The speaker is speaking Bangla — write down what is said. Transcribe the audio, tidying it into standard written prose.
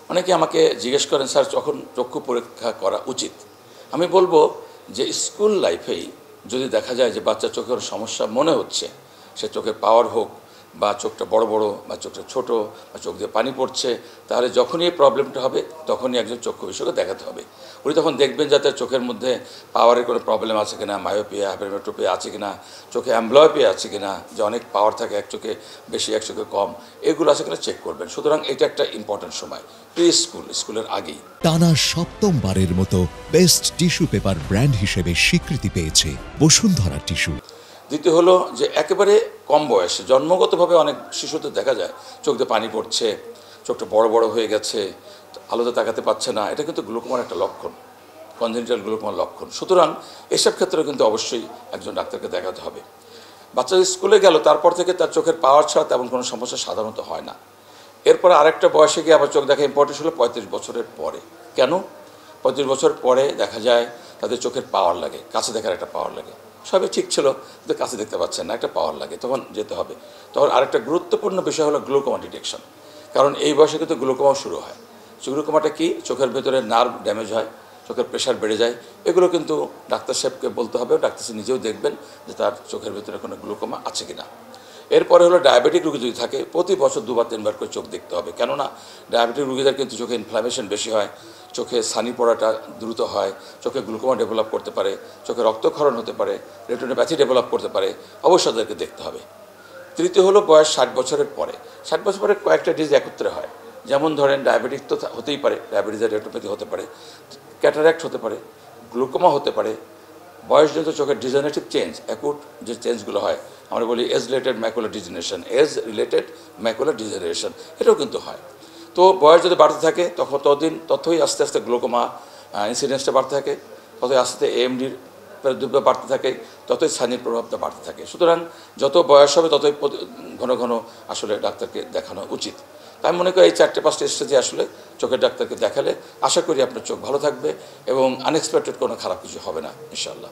অনেকে আমাকে জিজ্ঞেস করেন স্যার যখন চক্ষু পরীক্ষা করা উচিত। আমি বলবো যে স্কুল লাইফেই যদি দেখা যায় যে বাচ্চার চোখের সমস্যা মনে হচ্ছে, সে চোখের পাওয়ার হোক বা চোখটা বড় বড় বা চোখটা ছোট বা চোখ দিয়ে পানি পড়ছে, তাহলে যখনই এই প্রবলেমটা হবে তখনই একজন চক্ষু বিশেষজ্ঞ দেখাতে হবে। উনি তখন দেখবেন যাতে চোখের মধ্যে পাওয়ারের কোনো প্রবলেম আছে কিনা, মায়োপিয়া হাইপারমেট্রোপিয়া আছে কিনা, চোখে অ্যাম্বলিওপিয়া আছে কিনা, যে অনেক পাওয়ার থাকে এক চোখে বেশি এক চোখে কম, এগুলো আছে কিনা চেক করবেন। সুতরাং এটা একটা ইম্পর্টেন্ট সময় প্রি স্কুলের আগেই। টানা সপ্তমবারের মতো বেস্ট টিস্যু পেপার ব্র্যান্ড হিসেবে স্বীকৃতি পেয়েছে বসুন্ধরা টিস্যু। দ্বিতীয় হলো যে একেবারে কম বয়সে জন্মগতভাবে অনেক শিশুদের দেখা যায় চোখ দিয়ে পানি পড়ছে, চোখটা বড় বড় হয়ে গেছে, আলোতে তাকাতে পারছে না, এটা কিন্তু গ্লুকোমার একটা লক্ষণ, কনজেনিটাল গ্লুকোমার লক্ষণ। সুতরাং এসব ক্ষেত্রে কিন্তু অবশ্যই একজন ডাক্তারকে দেখাতে হবে। বাচ্চা স্কুলে গেল, তারপর থেকে তার চোখের পাওয়ার ছাড়া তেমন কোনো সমস্যা সাধারণত হয় না। এরপরে আরেকটা বয়সে গিয়ে আবার চোখ দেখা ইম্পর্টেন্ট হলো 35 বছরের পরে। কেন? 35 বছর পরে দেখা যায় তাদের চোখের পাওয়ার লাগে, কাছে দেখার একটা পাওয়ার লাগে। সবই ঠিক ছিল, কিন্তু কাছে দেখতে পাচ্ছেন না, একটা পাওয়ার লাগে, তখন যেতে হবে। তখন আরেকটা গুরুত্বপূর্ণ বিষয় হলো গ্লুকোমা ডিটেকশন। কারণ এই বয়সে কিন্তু গ্লুকোমা শুরু হয়। গ্লুকোমাটা কি? চোখের ভেতরে নার্ভ ড্যামেজ হয়, চোখের প্রেশার বেড়ে যায়। এগুলো কিন্তু ডাক্তার সাহেবকে বলতে হবে, ডাক্তার সাহেব নিজেও দেখবেন যে তার চোখের ভেতরে কোনো গ্লুকোমা আছে কিনা। এরপরে হলো ডায়াবেটিক রোগী যদি থাকে, প্রতি বছর 2-3 বার করে চোখ দেখতে হবে। কেননা ডায়াবেটিক রোগীদের কিন্তু চোখে ইনফ্লামেশন বেশি হয়, চোখে ছানি পড়াটা দ্রুত হয়, চোখে গ্লুকোমা ডেভেলপ করতে পারে, চোখে রক্তক্ষরণ হতে পারে, রেটিনোপ্যাথি ডেভেলপ করতে পারে, অবশ্যই তাদেরকে দেখতে হবে। তৃতীয় হলো বয়স 60 বছরের পরে। 60 বছর পরে কয়েকটা ডিজিজ একত্রে হয়, যেমন ধরেন ডায়াবেটিক তো হতেই পারে, ডায়াবেটিসের রেটিনোপ্যাথি হতে পারে, ক্যাটারাক্ট হতে পারে, গ্লুকোমা হতে পারে, বয়সজনিত চোখের ডিজেনারেটিভ চেঞ্জ, অ্যাকুট যে চেঞ্জগুলো হয়, আমরা বলি age related macular degeneration, age related macular degeneration, এটাও কিন্তু হয়। তো বয়স যদি বাড়তে থাকে তখন ততই আস্তে আস্তে গ্লুকোমা ইনসিডেন্সটা বাড়তে থাকে, ততই আস্তে আস্তে এএমডির প্রাদুর্ভাব বাড়তে থাকে, ততই ছানির প্রভাবটা বাড়তে থাকে। সুতরাং যত বয়স হবে ততই ঘন ঘন আসলে ডাক্তারকে দেখানো উচিত। তাই মনে করি এই 4-5টা স্টেজে আসলে চোখের ডাক্তারকে দেখালে আশা করি আপনার চোখ ভালো থাকবে এবং আনএক্সপেক্টেড কোনো খারাপ কিছু হবে না ইনশাআল্লাহ।